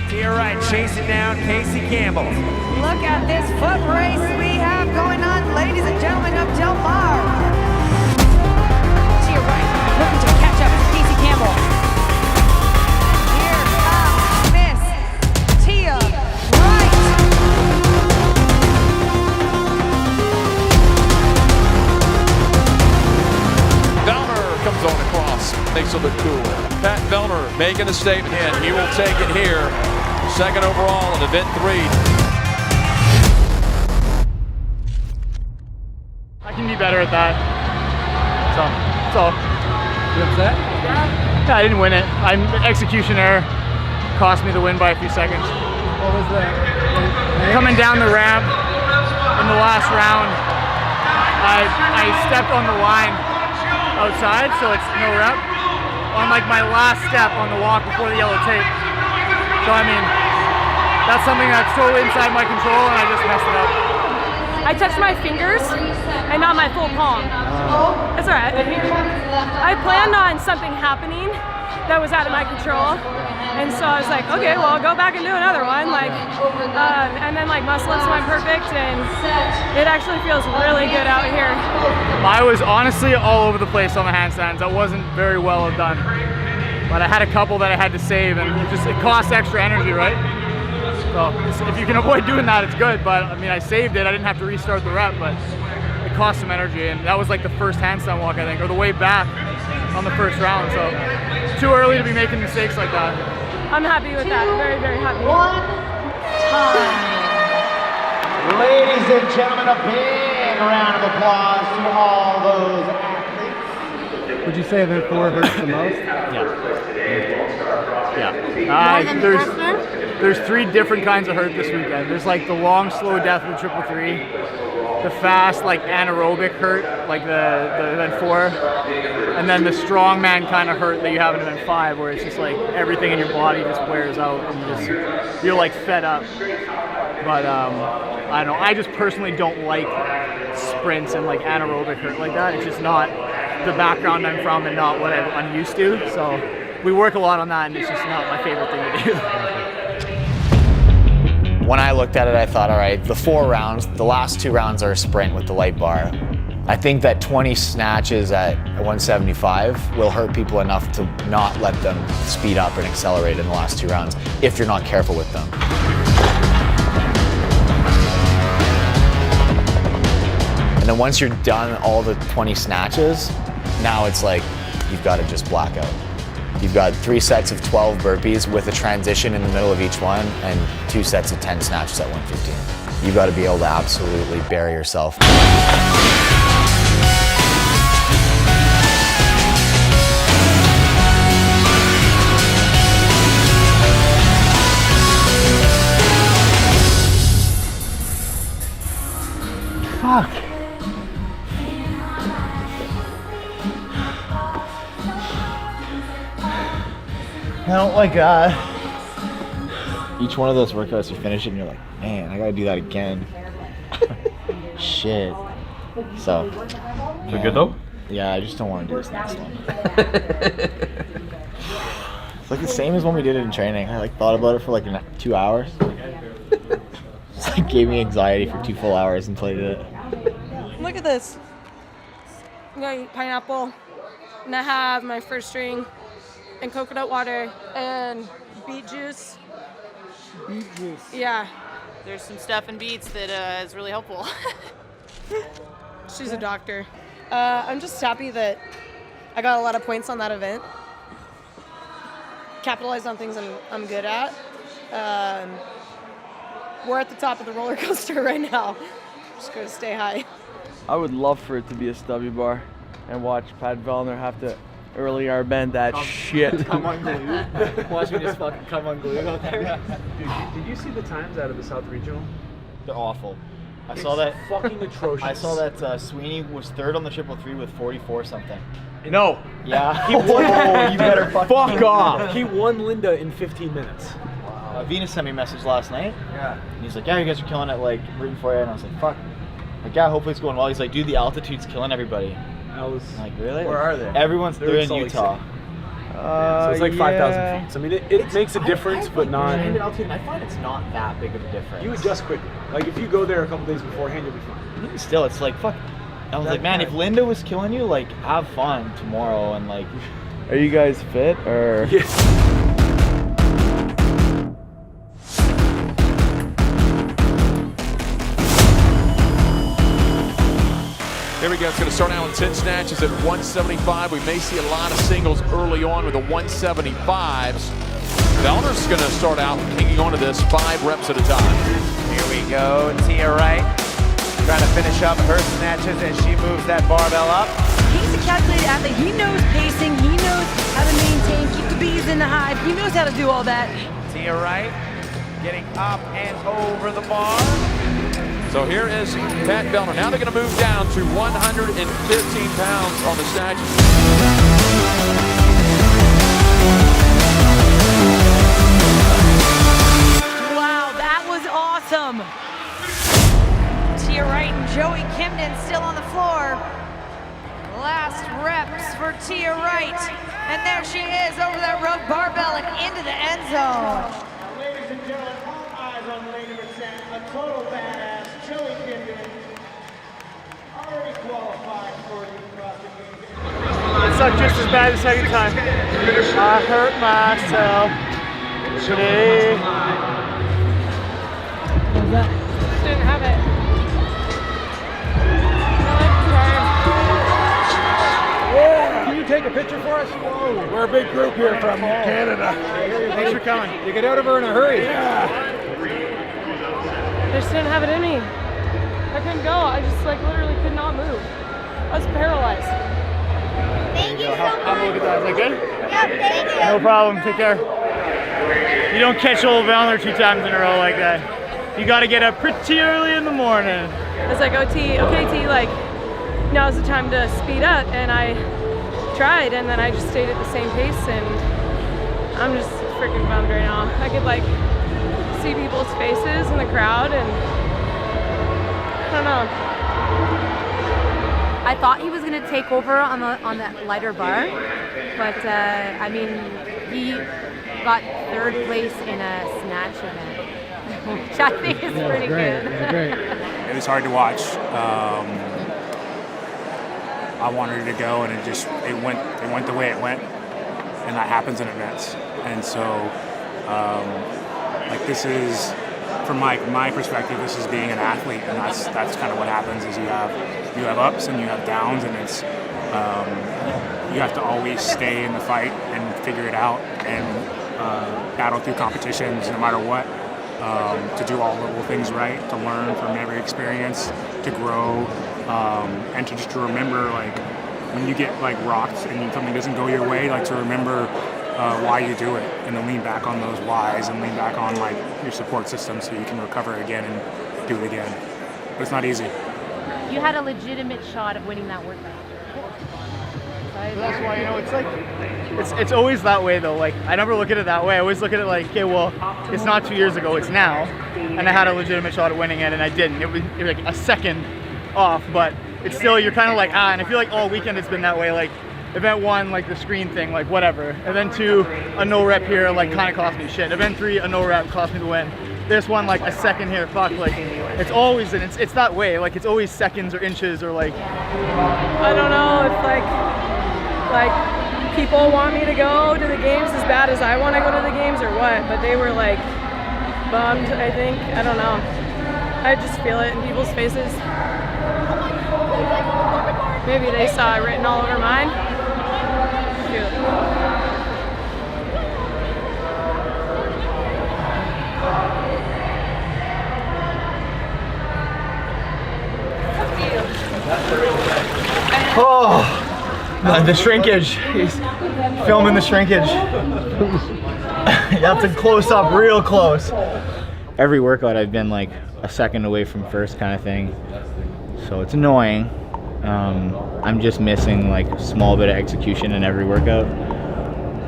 Tia Wright chasing down Casey Campbell. Look at this foot race we have going on, ladies and gentlemen of Del Mar. Tia Wright looking to catch up with Casey Campbell. Here comes Miss Tia Wright. Vellner comes on across, makes it look cool. Pat Vellner making a statement, and he will take it here. Second overall in event 3. I can be better at that. So, that's all. You upset? Yeah, I didn't win it. Execution error cost me the win by a few seconds. What was that? Coming down the ramp in the last round, I stepped on the line outside, so it's no rep. On like my last step on the walk before the yellow tape. So I mean, that's something that's totally inside my control, and I just messed it up. I touched my fingers and not my full palm. That's all right. I planned on something happening that was out of my control. And so I was like, okay, well, I'll go back and do another one. And then muscle ups went perfect, and it actually feels really good out here. I was honestly all over the place on the handstands. That wasn't very well done. But I had a couple that I had to save, and it costs extra energy, right? So if you can avoid doing that, it's good. But I mean, I saved it. I didn't have to restart the rep, but it cost some energy. And that was like the first handstand walk, I think, or the way back on the first round. So too early to be making mistakes like that. I'm happy with that. Very, very happy. Ladies and gentlemen, a big round of applause to all those athletes. Would you say the 4 hurts the most? Yeah. There's 3 different kinds of hurt this weekend. There's like the long, slow death with the 333, the fast, anaerobic hurt, like the event 4, and then the strongman kind of hurt that you have in event 5, where it's just like everything in your body just wears out and you're like fed up. But I don't know. I just personally don't like sprints and anaerobic hurt like that. It's just not the background I'm from and not what I'm used to. So we work a lot on that, and it's just not my favorite thing to do. When I looked at it, I thought, all right, the 4 rounds, the last 2 rounds are a sprint with the light bar. I think that 20 snatches at 175 will hurt people enough to not let them speed up and accelerate in the last 2 rounds if you're not careful with them. And then once you're done all the 20 snatches, now it's like you've got to just black out. You've got 3 sets of 12 burpees with a transition in the middle of each one and 2 sets of 10 snatches at 115. You've got to be able to absolutely bury yourself. Fuck. I don't like that. Each one of those workouts, you finish it and you're like, man, I gotta do that again. Shit. So. Feel good though? Yeah, I just don't want to do this next one. It's like the same as when we did it in training. I thought about it for 2 hours. It gave me anxiety for 2 full hours until I did it. Look at this. I'm gonna eat pineapple, and I have my first string and coconut water and beet juice. Beet juice. Yeah. There's some stuff in beets that is really helpful. She's a doctor. I'm just happy that I got a lot of points on that event. Capitalized on things I'm good at. We're at the top of the roller coaster right now. Just gonna stay high. I would love for it to be a stubby bar and watch Pat Vellner have to early R bend that shit. Come unglued. Watch me just fucking come unglued out there. Did you see the times out of the South Regional? They're awful. I saw that. Fucking atrocious. I saw that Sweeney was 3rd on the 333 with 44 something. No. Yeah. He won. You better fuck off. He won Linda in 15 minutes. Venus sent me a message last night. Yeah. And he's like, yeah, you guys are killing it, rooting for you. And I was like, fuck. Yeah, hopefully it's going well. He's like, dude, the altitude's killing everybody. I'm like, really? Where are they? They're in Utah. So it's 5,000 feet. So I mean, it makes a difference, but not. I find it's not that big of a difference. You adjust quickly. If you go there a couple days beforehand, you'll be fine. Even still, it's like, fuck. I was like, man, if Linda was killing you, have fun tomorrow and Are you guys fit or? Yes. Here we go. It's going to start out with 10 snatches at 175. We may see a lot of singles early on with the 175s. Vellner's going to start out hanging on to this 5 reps at a time. Here we go. Tia Wright trying to finish up her snatches as she moves that barbell up. He's a calculated athlete. He knows pacing. He knows how to maintain, keep the bees in the hive. He knows how to do all that. Tia Wright getting up and over the bar. So here is Pat Vellner. Now they're going to move down to 115 pounds on the snatches. Wow, that was awesome. Tia Wright and Joey Kimden still on the floor. Last reps for Tia Wright. And there she is over that rope barbell and into the end zone. Ladies and gentlemen, all eyes on lane number 10, a total badass, Joey Kimden, already qualified for the CrossFit Games. It sucked just as bad the second time. I hurt myself today. What was that? Just didn't have it. Can you take a picture for us? Whoa. We're a big group here from Canada. Thanks for coming. You get out of her in a hurry. I just didn't have it in me. I couldn't go. I just like literally could not move. I was paralyzed. Thank you so much. Have a look at that. Is that good? Yep, thank you. No problem. Take care. You don't catch old Vellner 2 times in a row like that. You got to get up pretty early in the morning. I was like, okay, T, like, now's the time to speed up. And I tried, and then I just stayed at the same pace, and I'm just freaking bummed right now. I could like see people's faces in the crowd, and I don't know. I thought he was going to take over on that lighter bar, but I mean, he got 3rd place in a snatch event, which I think is pretty good. It was hard to watch. I wanted it to go, and it went the way it went, and that happens in events. And so, like, this is, from my perspective, this is being an athlete, and that's kind of what happens. Is you have ups and you have downs, and it's you have to always stay in the fight and figure it out and battle through competitions no matter what. To do all the little things right, to learn from every experience, to grow, and to just to remember, like, when you get like rocked and something doesn't go your way, like to remember why you do it, and to lean back on those whys and lean back on like your support system so you can recover again and do it again. But it's not easy. You had a legitimate shot of winning that workout. That's why, you know, it's like, it's always that way though. Like, I never look at it that way. I always look at it like, okay, well, it's not 2 years ago, it's now. And I had a legitimate shot at winning it, and I didn't. It was like a second off, but it's still, you're kind of like, and I feel like all weekend it's been that way. Like, event 1, like the screen thing, like whatever. Event 2, a no rep here, like kind of cost me shit. Event 3, a no rep cost me the win. This one, like a second here, fuck, like, it's always, and it's that way. Like, it's always seconds or inches or like. I don't know if like people want me to go to the games as bad as I want to go to the games or what, but they were like bummed, I think. I don't know. I just feel it in people's faces. Maybe they saw it written all over mine. Shoot. Oh, the shrinkage. He's filming the shrinkage. You have to close up real close. Every workout I've been like a second away from first kind of thing. So it's annoying. I'm just missing like a small bit of execution in every workout.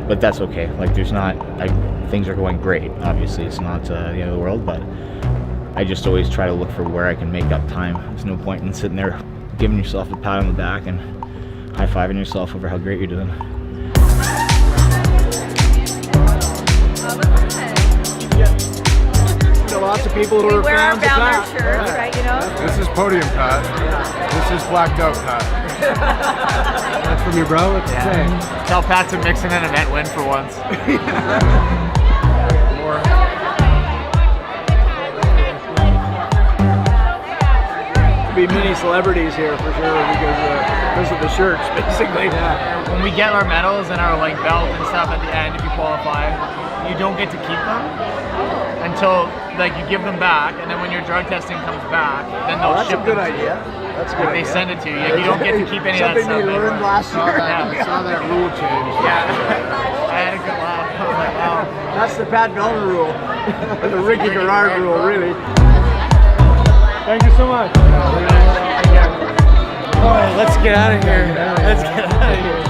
But that's okay. Like, there's not, things are going great. Obviously, it's not the end of the world, but I just always try to look for where I can make up time. There's no point in sitting there giving yourself a pat on the back and high-fiving yourself over how great you're doing. Lots of people who are wear our fans of Vellner Pat. shirts, right, you know? This is podium Pat. This is blacked out Pat. That's from your bro? What's it say? Tell Pat to mix in an event win for once. Be mini celebrities here for sure because of the shirts, basically. Yeah. When we get our medals and our like belt and stuff at the end, if you qualify, you don't get to keep them until like you give them back, and then when your drug testing comes back, then they'll ship them. That's a good idea. That's a good idea. They send it to you. You don't get to keep any of that stuff. Something we learned last year. Saw that rule change. Yeah. I had a good laugh. I was like, wow. That's the Pat Vellner rule. The Ricky Garrard rule, really. Thank you so much. All right, let's get out of here. Let's get out of here.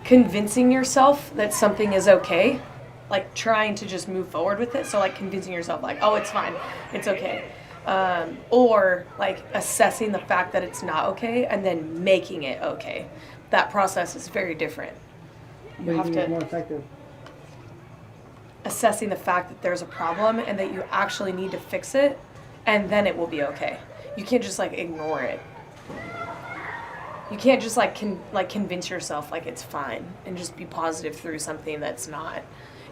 convincing yourself that something is okay, like trying to just move forward with it. So like convincing yourself like, oh, it's fine, it's okay. Or like assessing the fact that it's not okay and then making it okay. That process is very different. You have to more effective. Assessing the fact that there's a problem and that you actually need to fix it, and then it will be okay. You can't just like ignore it. You can't just like convince yourself like it's fine and just be positive through something that's not.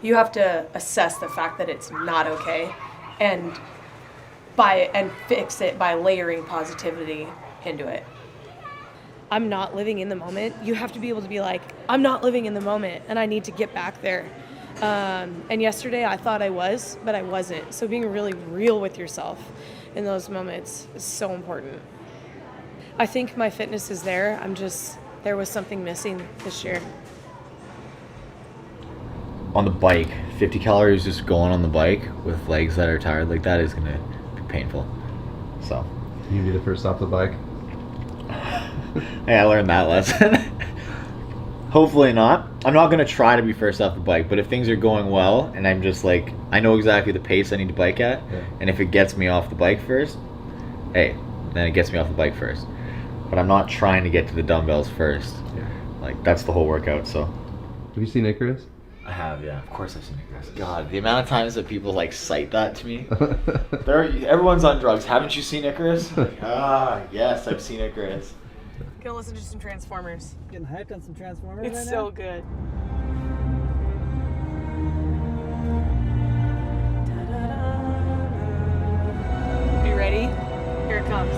You have to assess the fact that it's not okay, and fix it by layering positivity into it. I'm not living in the moment. You have to be able to be like, I'm not living in the moment, and I need to get back there. And yesterday I thought I was, but I wasn't. So being really real with yourself in those moments is so important. I think my fitness is there. There was something missing this year. On the bike, 50 calories just going on the bike with legs that are tired like that is gonna be painful. So you be the first off the bike. Hey, I learned that lesson. Hopefully not. I'm not gonna try to be first off the bike, but if things are going well and I'm just like, I know exactly the pace I need to bike at, and if it gets me off the bike first, hey, then it gets me off the bike first. But I'm not trying to get to the dumbbells first. Yeah. Like, that's the whole workout, so. Have you seen Icarus? I have, yeah. Of course I've seen Icarus. God, the amount of times that people like cite that to me. Everyone's on drugs. Haven't you seen Icarus? Yes, I've seen Icarus. Gonna listen to some Transformers. Getting hyped on some Transformers It's right so now? good. Are you ready? Here it comes.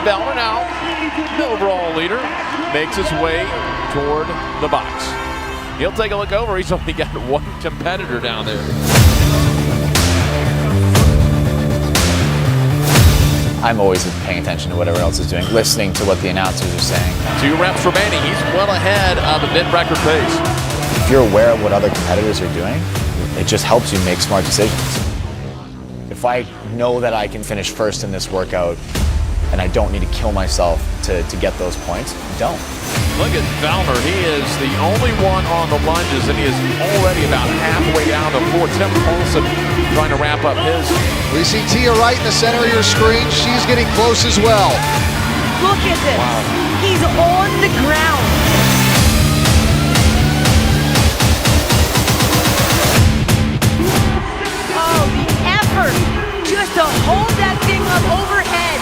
Vellner now, the overall leader, makes his way toward the box. He'll take a look over. He's only got one competitor down there. I'm always paying attention to what everyone else is doing, listening to what the announcers are saying. 2 reps remaining. He's well ahead of the mid record pace. If you're aware of what other competitors are doing, it just helps you make smart decisions. If I know that I can finish first in this workout and I don't need to kill myself to get those points, don't. Look at Vellner. He is the only one on the lunges, and he is already about halfway down the floor. Tim Paulson trying to wrap up his. We see Tia Wright in the center of your screen. She's getting close as well. Look at this. Wow. He's on the ground. Oh, the effort just to hold that thing up overhead.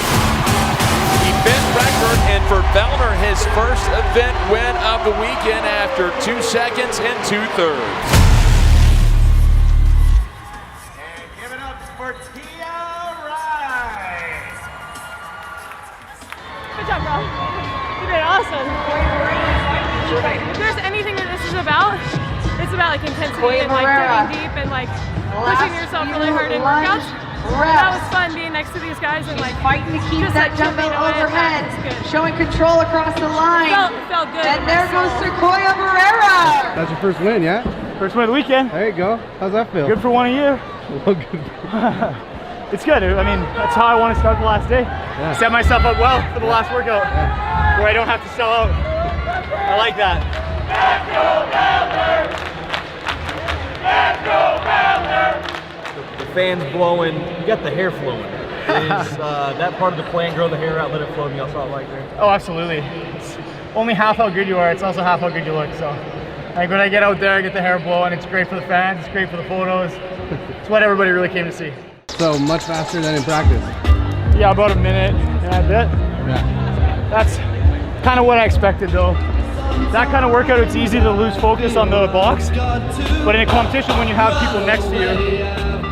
Event record, and for Vellner, his first event win of the weekend after 2 seconds and 2/3. And give it up for Tia Wright. Good job, bro. You did awesome. If there's anything that this is about, it's about like intensity and like digging deep and like pushing yourself really hard in workouts. That was fun being next to these guys and like fighting to keep just, that like, dumbbell chipping away. overhead, It's good. showing control across the line. It felt good. And there goes Sequoia Barrera. That's your first win, yeah? First win of the weekend. There you go. How's that feel? Good for one of you. Well, good. It's good. I mean, that's how I want to start the last day. Yeah. Set myself up well for the last workout, where I don't have to sell out. I like that. Let's go, Vellner! Let's go, Vellner! The fan's blowing. You got the hair flowing. Is that part of the plan? Grow the hair out, let it flow. You also like there. Oh, absolutely. It's only half how good you are. It's also half how good you look. So, like when I get out there, I get the hair blowing. It's great for the fans. It's great for the photos. It's what everybody really came to see. So much faster than in practice. Yeah, about a minute and a bit. Yeah. That's kind of what I expected, though. That kind of workout, it's easy to lose focus on the box, but in a competition when you have people next to you,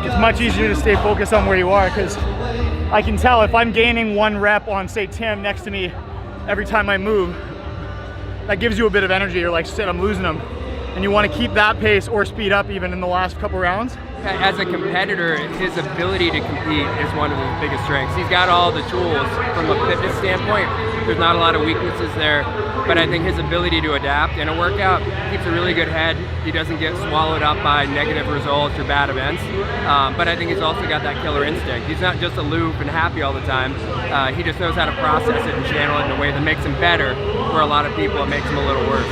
it's much easier to stay focused on where you are, because I can tell if I'm gaining 1 rep on, say, Tim next to me every time I move, that gives you a bit of energy. You're like, shit, I'm losing them. and you want to keep that pace or speed up even in the last couple rounds. As a competitor, his ability to compete is one of his biggest strengths. He's got all the tools from a fitness standpoint. There's not a lot of weaknesses there, but I think his ability to adapt in a workout, keeps a really good head. He doesn't get swallowed up by negative results or bad events, but I think he's also got that killer instinct. He's not just aloof and happy all the time. He just knows how to process it and channel it in a way that makes him better, where a lot of people it makes him a little worse.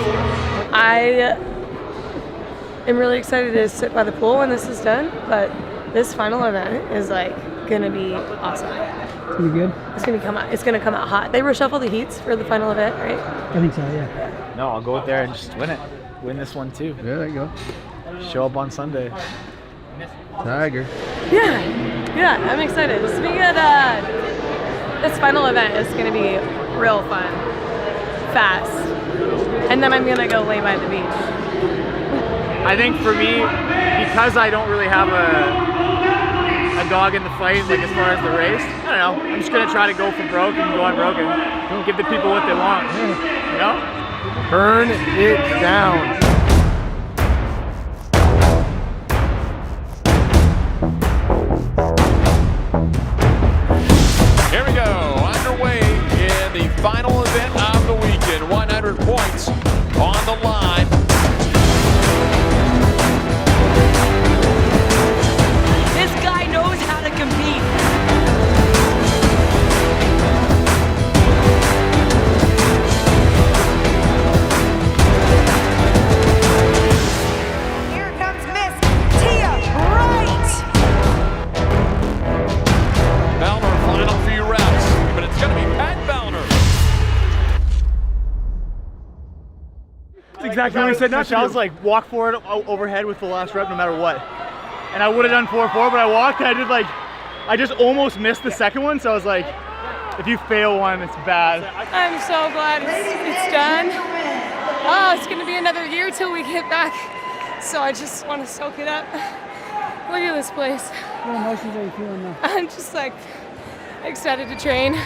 I'm really excited to sit by the pool when this is done, but this final event is like gonna be awesome. It's gonna be good. It's gonna come out hot. They reshuffle the heats for the final event, right? I think so, yeah. No, I'll go out there and just win it. Win this one too. Yeah, there you go. Show up on Sunday. Tiger. Yeah, I'm excited. This will be good. This final event is gonna be real fun, fast, and then I'm gonna go lay by the beach. I think for me, because I don't really have a dog in the fight, like as far as the race, I don't know, I'm just gonna try to go for broke and go unbroken. Give the people what they want, you know? Burn it down. Here we go, underway in the final event of the weekend. 100 points on the line. This guy knows how to compete. Here comes Miss Tia Wright. Vellner, final few reps, but it's going to be Pat Vellner. That's exactly what he said. I was like, walk forward overhead with the last rep no matter what. And I would have done 4-4, but I walked and I just almost missed the second one, so I was like, if you fail one, it's bad. I'm so glad it's done. Oh, it's gonna be another year till we get back. So I just want to soak it up. Look at this place. What emotions are you feeling now? I'm just like excited to train.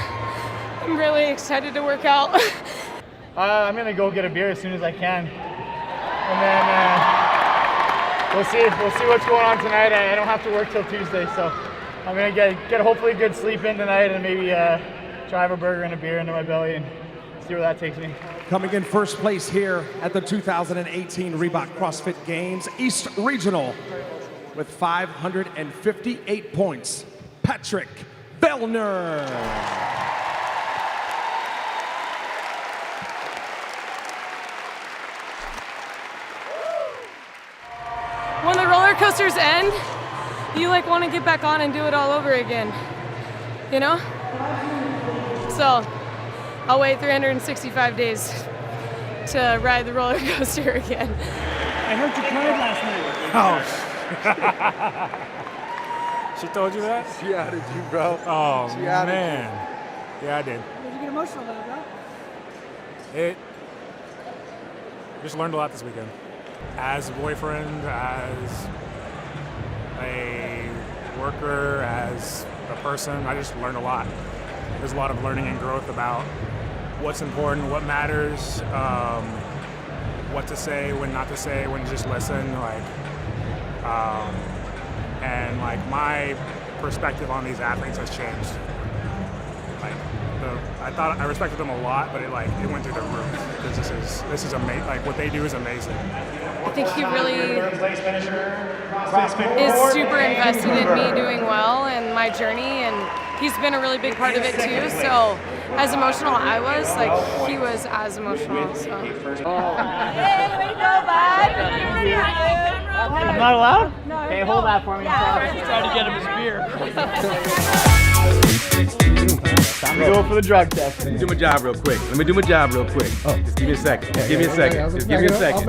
I'm really excited to work out. I'm gonna go get a beer as soon as I can. And then we'll see what's going on tonight. I don't have to work till Tuesday, so I'm gonna get hopefully a good sleep in tonight and maybe try have a burger and a beer into my belly and see where that takes me. Coming in first place here at the 2018 Reebok CrossFit Games East Regional with 558 points, Patrick Vellner. When the roller coasters end, you like want to get back on and do it all over again, you know? So I'll wait 365 days to ride the roller coaster again. I heard you cried last night. Oh. She told you that? She added you, bro. Oh, She added man. Yeah, I did. Did you get emotional about it, bro? It just learned a lot this weekend. As a boyfriend, as a worker, as a person, I just learned a lot. There's a lot of learning and growth about what's important, what matters, what to say, when not to say, when to just listen, and my perspective on these athletes has changed. I thought I respected them a lot, but it went through the roof because this is amazing. Like what they do is amazing. I think he really is super invested in me doing well and my journey, and he's been a really big part of it too. So as emotional I was, he was as emotional. So. I'm not allowed? No. Hey, hold that for me. Trying to get him his beer. Time to go for the drug test. Let me do my job real quick. Oh. Just give me a second. Just give me a second. Just give me a second.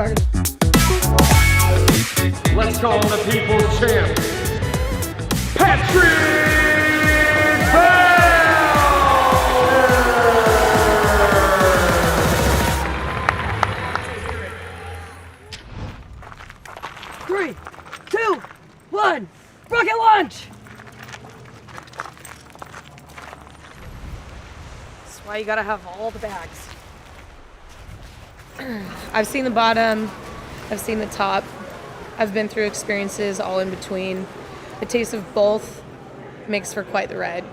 Let's call the people's champ, Patrick Vellner. 3, 2, 1, rocket launch! That's why you gotta have all the bags. I've seen the bottom. I've seen the top. I've been through experiences all in between. The taste of both makes for quite the ride.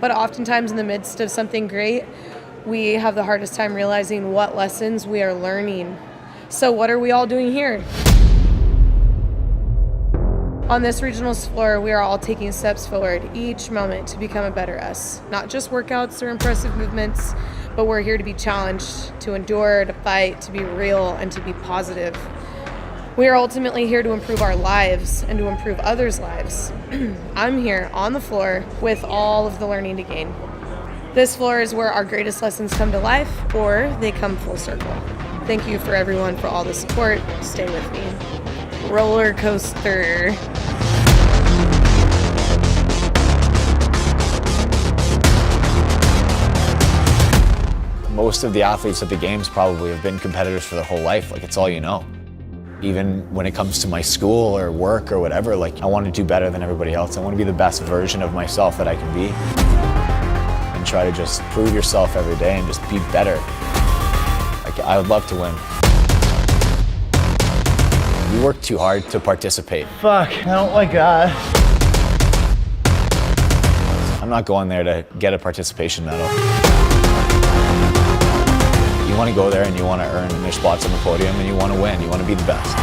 But oftentimes in the midst of something great, we have the hardest time realizing what lessons we are learning. So what are we all doing here? On this regionals floor, we are all taking steps forward each moment to become a better us. Not just workouts or impressive movements, but we're here to be challenged, to endure, to fight, to be real, and to be positive. We are ultimately here to improve our lives and to improve others' lives. I'm here on the floor with all of the learning to gain. This floor is where our greatest lessons come to life, or they come full circle. Thank you for everyone for all the support. Stay with me. Rollercoaster. Most of the athletes at the games probably have been competitors for their whole life. Like, it's all you know. Even when it comes to my school or work or whatever, like, I want to do better than everybody else. I want to be the best version of myself that I can be. And try to just prove yourself every day and just be better. Like, I would love to win. You work too hard to participate. Fuck, I don't like that. I'm not going there to get a participation medal. You want to go there and you want to earn your spots on the podium and you want to win. You want to be the best.